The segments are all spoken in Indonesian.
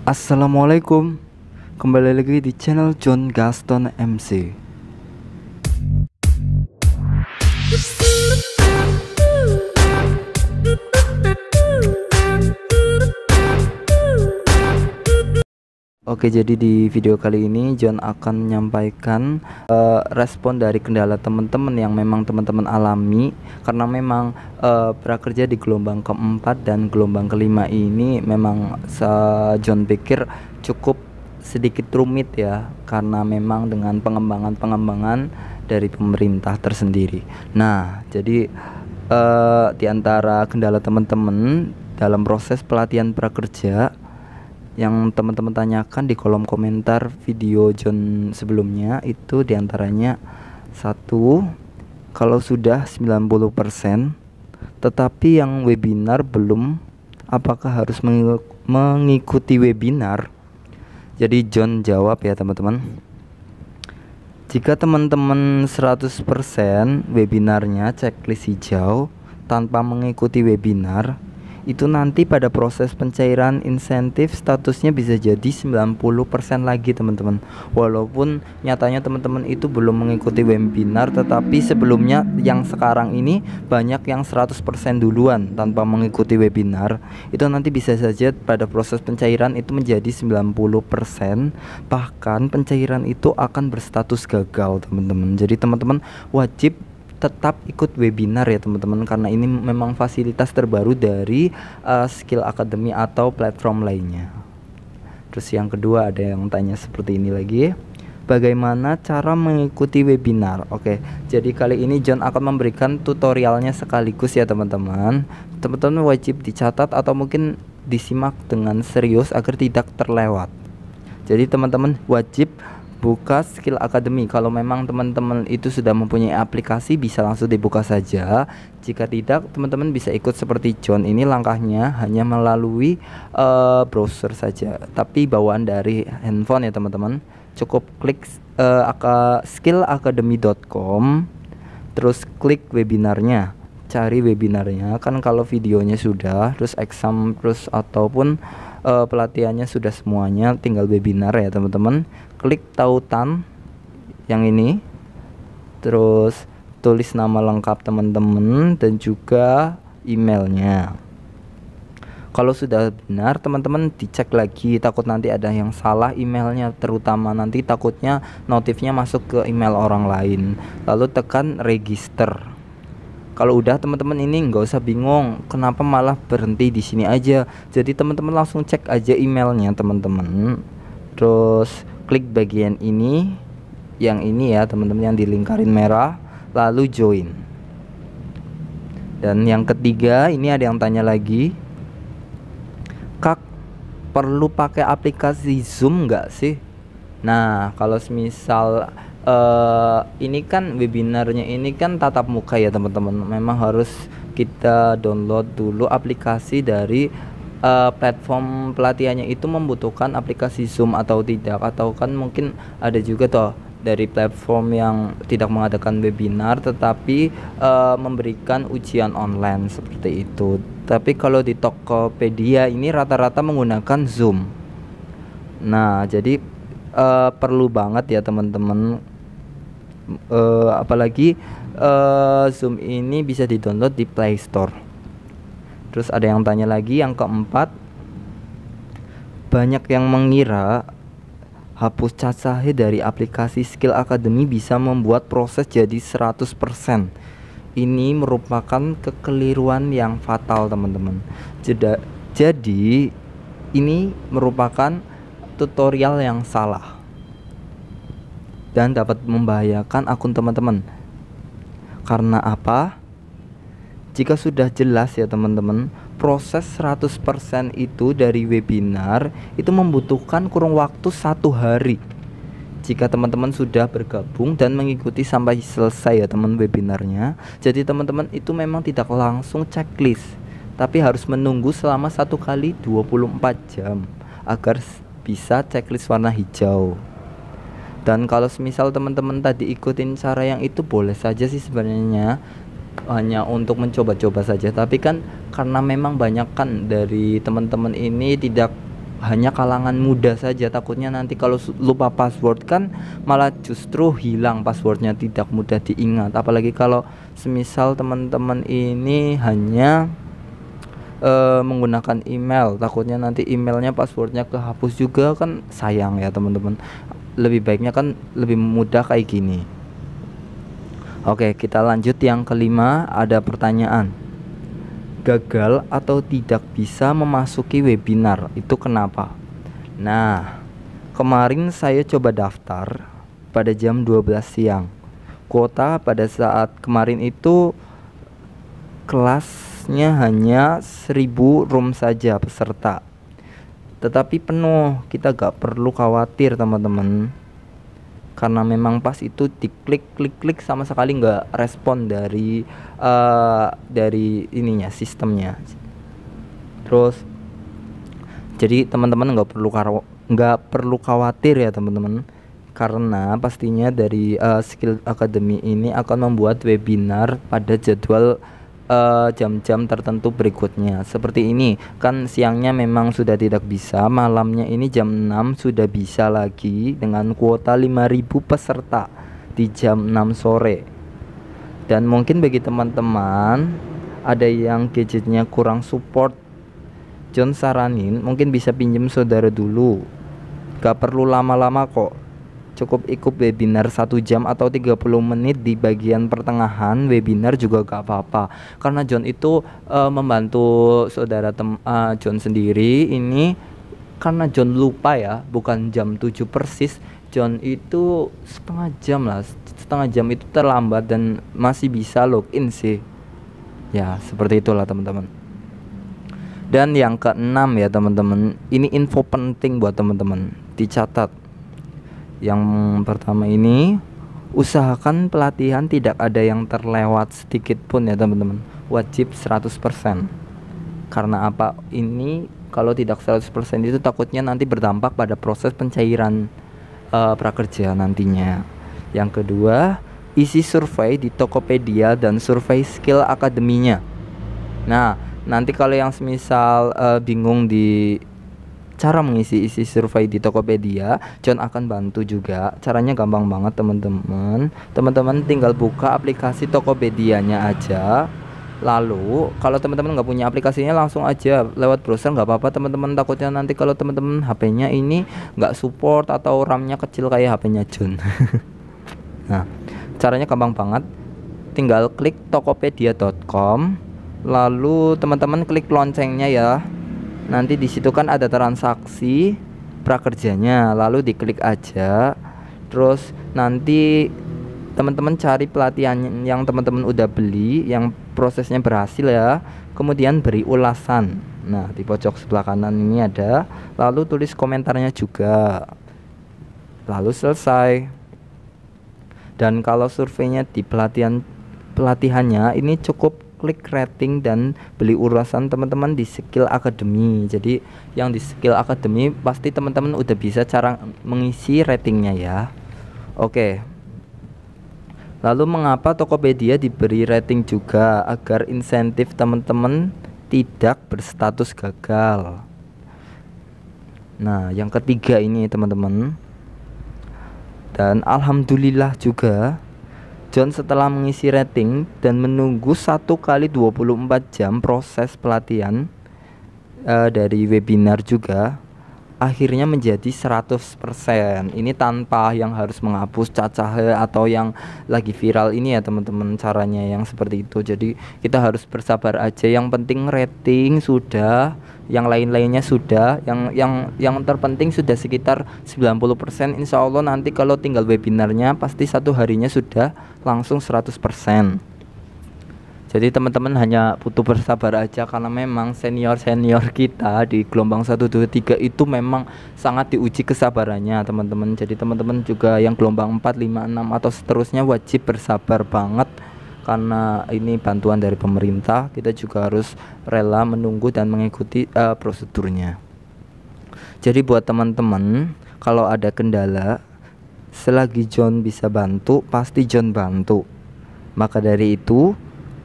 Assalamualaikum, kembali lagi di channel John Gaston MC. Oke, jadi di video kali ini John akan menyampaikan respon dari kendala teman-teman yang memang teman-teman alami, karena memang prakerja di gelombang keempat dan gelombang kelima ini memang John pikir cukup sedikit rumit ya, karena memang dengan pengembangan dari pemerintah tersendiri. Nah, jadi di antara kendala teman-teman dalam proses pelatihan prakerja yang teman-teman tanyakan di kolom komentar video John sebelumnya itu diantaranya: satu, kalau sudah 90% tetapi yang webinar belum, apakah harus mengikuti webinar? Jadi John jawab ya teman-teman, jika teman-teman 100% webinarnya checklist hijau tanpa mengikuti webinar, itu nanti pada proses pencairan insentif statusnya bisa jadi 90% lagi teman-teman. Walaupun nyatanya teman-teman itu belum mengikuti webinar, tetapi sebelumnya yang sekarang ini banyak yang 100% duluan tanpa mengikuti webinar, itu nanti bisa saja pada proses pencairan itu menjadi 90%, bahkan pencairan itu akan berstatus gagal teman-teman. Jadi teman-teman wajib tetap ikut webinar ya teman-teman, karena ini memang fasilitas terbaru dari Skill Academy atau platform lainnya. Terus yang kedua ada yang tanya seperti ini lagi, bagaimana cara mengikuti webinar? Oke, jadi kali ini John akan memberikan tutorialnya sekaligus ya teman-teman. Teman-teman wajib dicatat atau mungkin disimak dengan serius agar tidak terlewat. Jadi teman-teman wajib buka Skill Academy. Kalau memang teman-teman itu sudah mempunyai aplikasi, bisa langsung dibuka saja. Jika tidak, teman-teman bisa ikut seperti John ini, langkahnya hanya melalui browser saja, tapi bawaan dari handphone ya teman-teman. Cukup klik skillacademy.com, terus klik webinarnya, cari webinarnya. Kan kalau videonya sudah, terus exam, terus ataupun pelatihannya sudah semuanya, tinggal webinar ya teman-teman. Klik tautan yang ini, terus tulis nama lengkap teman-teman dan juga emailnya. Kalau sudah benar, teman-teman dicek lagi, takut nanti ada yang salah emailnya, terutama nanti takutnya notifnya masuk ke email orang lain. Lalu tekan register. Kalau udah teman-teman ini nggak usah bingung kenapa malah berhenti di sini aja. Jadi teman-teman langsung cek aja emailnya teman-teman. Terus klik bagian ini, yang ini ya teman-teman, yang dilingkarin merah, lalu join. Dan yang ketiga ini ada yang tanya lagi, Kak, perlu pakai aplikasi Zoom nggak sih? Nah, kalau misal ini kan webinarnya ini kan tatap muka ya teman-teman, memang harus kita download dulu aplikasi dari platform pelatihannya. Itu membutuhkan aplikasi Zoom atau tidak, atau kan mungkin ada juga toh dari platform yang tidak mengadakan webinar tetapi memberikan ujian online seperti itu. Tapi kalau di Tokopedia ini rata-rata menggunakan Zoom. Nah, jadi perlu banget ya teman-teman, apalagi Zoom ini bisa di-download di Play Store. Terus ada yang tanya lagi, yang keempat, banyak yang mengira hapus cacahe dari aplikasi Skill Academy bisa membuat proses jadi 100%. Ini merupakan kekeliruan yang fatal teman-teman. Jadi ini merupakan tutorial yang salah dan dapat membahayakan akun teman-teman. Karena apa? Jika sudah jelas ya teman-teman, proses 100% itu dari webinar itu membutuhkan kurun waktu 1 hari. Jika teman-teman sudah bergabung dan mengikuti sampai selesai ya teman webinarnya, jadi teman-teman itu memang tidak langsung checklist, tapi harus menunggu selama 1 kali 24 jam agar bisa checklist warna hijau. Dan kalau misal teman-teman tadi ikutin cara yang itu, boleh saja sih sebenarnya, hanya untuk mencoba-coba saja. Tapi kan karena memang banyak kan dari teman-teman ini tidak hanya kalangan muda saja. Takutnya nanti kalau lupa password kan malah justru hilang passwordnya, tidak mudah diingat. Apalagi kalau semisal teman-teman ini hanya menggunakan email, takutnya nanti emailnya passwordnya kehapus juga kan, sayang ya teman-teman. Lebih baiknya kan lebih mudah kayak gini. Oke, kita lanjut yang kelima. Ada pertanyaan, gagal atau tidak bisa memasuki webinar itu kenapa? Nah, kemarin saya coba daftar pada jam 12 siang. Kuota pada saat kemarin itu kelasnya hanya 1000 room saja peserta, tetapi penuh. Kita gak perlu khawatir teman-teman, karena memang pas itu diklik sama sekali nggak respon dari ininya, sistemnya. Terus jadi teman-teman nggak perlu khawatir ya teman-teman, karena pastinya dari Skill Academy ini akan membuat webinar pada jadwal jam-jam tertentu berikutnya. Seperti ini kan, siangnya memang sudah tidak bisa, malamnya ini jam 6 sudah bisa lagi dengan kuota 5000 peserta di jam 6 sore. Dan mungkin bagi teman-teman ada yang gadgetnya kurang support, John saranin mungkin bisa pinjam saudara dulu, gak perlu lama-lama kok. Cukup ikut webinar 1 jam atau 30 menit di bagian pertengahan webinar juga gak apa-apa. Karena John itu membantu saudara John sendiri ini, karena John lupa ya, bukan jam 7 persis. John itu setengah jam itu terlambat dan masih bisa login sih. Ya seperti itulah teman-teman. Dan yang keenam ya teman-teman, ini info penting buat teman-teman, dicatat. Yang pertama ini, usahakan pelatihan tidak ada yang terlewat sedikit pun ya teman-teman. Wajib 100%. Karena apa? Ini kalau tidak 100% itu takutnya nanti berdampak pada proses pencairan prakerja nantinya. Yang kedua, isi survei di Tokopedia dan survei Skill Academy-nya. Nah, nanti kalau yang semisal bingung di cara mengisi survei di Tokopedia, John akan bantu juga. Caranya gampang banget teman-teman. Teman-teman tinggal buka aplikasi Tokopedia-nya aja. Lalu kalau teman-teman nggak punya aplikasinya, langsung aja lewat browser nggak apa-apa teman-teman. Takutnya nanti kalau teman-teman HP-nya ini nggak support atau RAM-nya kecil kayak HP-nya John. Nah, caranya gampang banget. Tinggal klik tokopedia.com, lalu teman-teman klik loncengnya ya. Nanti di situ kan ada transaksi prakerjanya, lalu diklik aja. Terus nanti teman-teman cari pelatihan yang teman-teman udah beli, yang prosesnya berhasil ya. Kemudian beri ulasan. Nah, di pojok sebelah kanan ini ada. Lalu tulis komentarnya juga. Lalu selesai. Dan kalau surveinya di pelatihannya ini cukup klik rating dan beli ulasan teman-teman di Skill Academy. Jadi yang di Skill Academy pasti teman-teman udah bisa cara mengisi ratingnya ya. Oke. Lalu mengapa Tokopedia diberi rating juga? Agar insentif teman-teman tidak berstatus gagal. Nah, yang ketiga ini teman-teman. Dan alhamdulillah juga John setelah mengisi rating dan menunggu 1 kali 24 jam proses pelatihan dari webinar juga, akhirnya menjadi 100%. Ini tanpa yang harus menghapus cacah atau yang lagi viral ini ya teman-teman, caranya yang seperti itu. Jadi kita harus bersabar aja. Yang penting rating sudah, yang lain-lainnya sudah, yang terpenting sudah sekitar 90%. Insya Allah nanti kalau tinggal webinarnya pasti 1 harinya sudah langsung 100%. Jadi teman-teman hanya butuh bersabar aja, karena memang senior-senior kita di gelombang 1, 2, 3 itu memang sangat diuji kesabarannya teman-teman. Jadi teman-teman juga yang gelombang 4, 5, 6 atau seterusnya wajib bersabar banget, karena ini bantuan dari pemerintah. Kita juga harus rela menunggu dan mengikuti prosedurnya. Jadi buat teman-teman, kalau ada kendala, selagi John bisa bantu, pasti John bantu. Maka dari itu,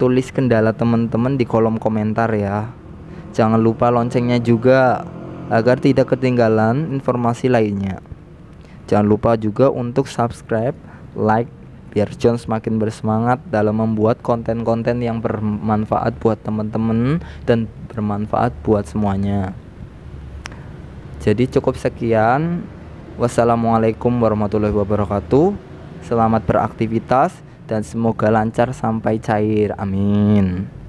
tulis kendala teman-teman di kolom komentar ya. Jangan lupa loncengnya juga. agar tidak ketinggalan informasi lainnya. Jangan lupa juga untuk subscribe, like, biar John semakin bersemangat dalam membuat konten-konten yang bermanfaat buat teman-teman dan bermanfaat buat semuanya. Jadi cukup sekian. Wassalamualaikum warahmatullahi wabarakatuh. Selamat beraktivitas dan semoga lancar sampai cair. Amin.